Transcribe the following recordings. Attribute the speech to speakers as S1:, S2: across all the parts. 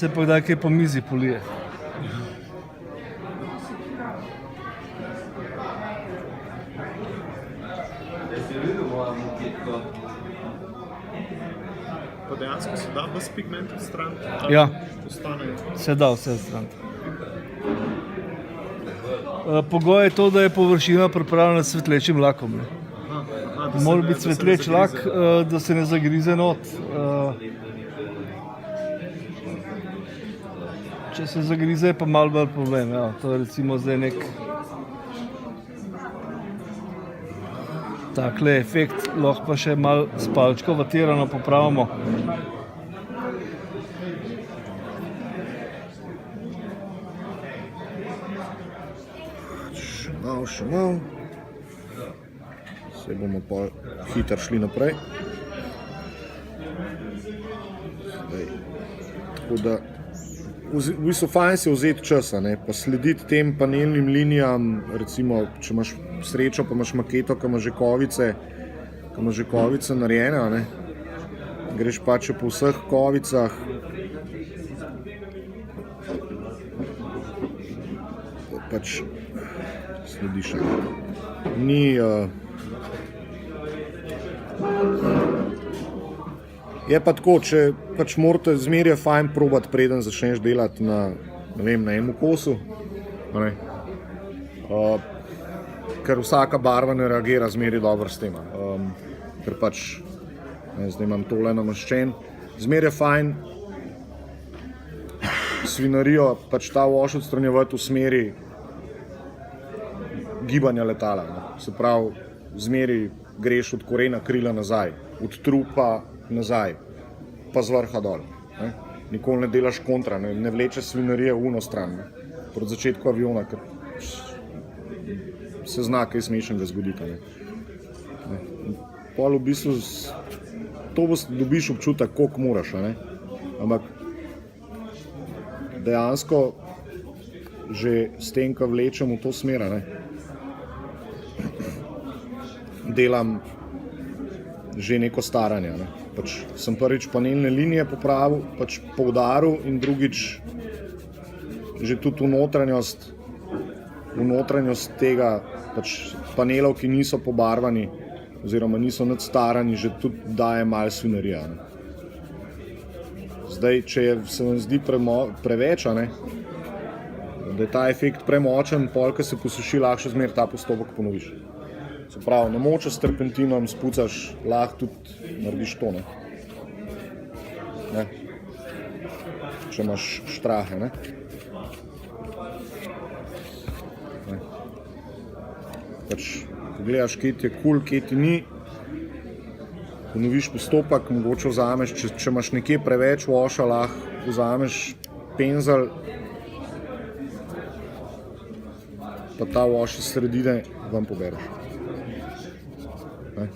S1: Se pa kdaj kaj po mizi polije.
S2: Pa dejansko se da bez pigment odstraniti?
S1: Ja,
S2: Ostanejo.
S1: se da vse odstraniti. Pogoj je to, da je površina pripravljena s svetlečim lakom. Ne.
S2: Da se
S1: Mora
S2: ne-
S1: biti
S2: da se ne
S1: svetleč lak,
S2: zagrize.
S1: da se ne zagrize not. Če se zagrize, je pa malo bolj problem. Ja. To je recimo zdaj nek takle efekt, lahko pa še malo s palčko vatirano popravimo.
S3: Še malo. Se bomo pa hitro šli naprej. Zdaj. Tako da, v bistvu fajn se vzeti časa, ne, pa slediti tem panelnim linijam, recimo, če imaš srečo, pa imaš maketo, ki ima že kovice narejene, ne, greš pač po vseh kovicah, pač slediš. Ni, je pa tako, če pač morate zmeraj je fajn probati, preden začneš delati na, ne vem, na enem kosu, ne. Ker vsaka barva ne reagira zmeraj dobro s tem. Ker pač, ne, zdaj imam tole namaščen, zmeraj je fajn svinarijo, pač ta wash odstranjevati v smeri gibanja letala. Ne. Se pravi, zmeraj greš od korena krila nazaj, od trupa nazaj, pa z vrha dol. Ne. Nikoli ne delaš kontra, ne vlečeš svinarije v uno stran. Ne. Proti začetku aviona, ker se zna kaj smešnega zgoditi. Ne. Pol v bistvu to dobiš občutek, koliko moraš. Ne. Ampak dejansko že s tem, ko vlečem v to smer, ne, delam že neko staranje. Ne. Pač sem prvič panelne linije popravil, pač poudaril in drugič že tudi v notranjost tega pač panelov, ki niso pobarvani oziroma niso nadstarani, že tudi daje malo svinarija. Ne. Zdaj, če se vam zdi preveč, ne, da je ta efekt premočen, pol, ko se posuši, lahko še zmeraj ta postopek ponoviš. Se pravi, namočaš s terpentinom, spucaš, lahko tudi narediš to. Ne. Ne. Če imaš štrahe. Ne. Ne. Pač pogledaš, kje ti je kul, kje ti ni, ponoviš postopek, mogoče vzameš, če imaš nekje preveč washa, lahko vzameš penzel, pa ta wash iz sredine ven pobereš. Ne.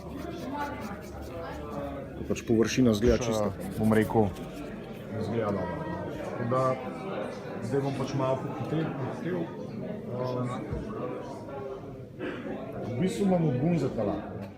S3: Pač površina izgleda čisto, bom rekel, izgleda dobro. Tako da, zdaj bom pač malo pohitel. V bistvu imamo gunzeta lak.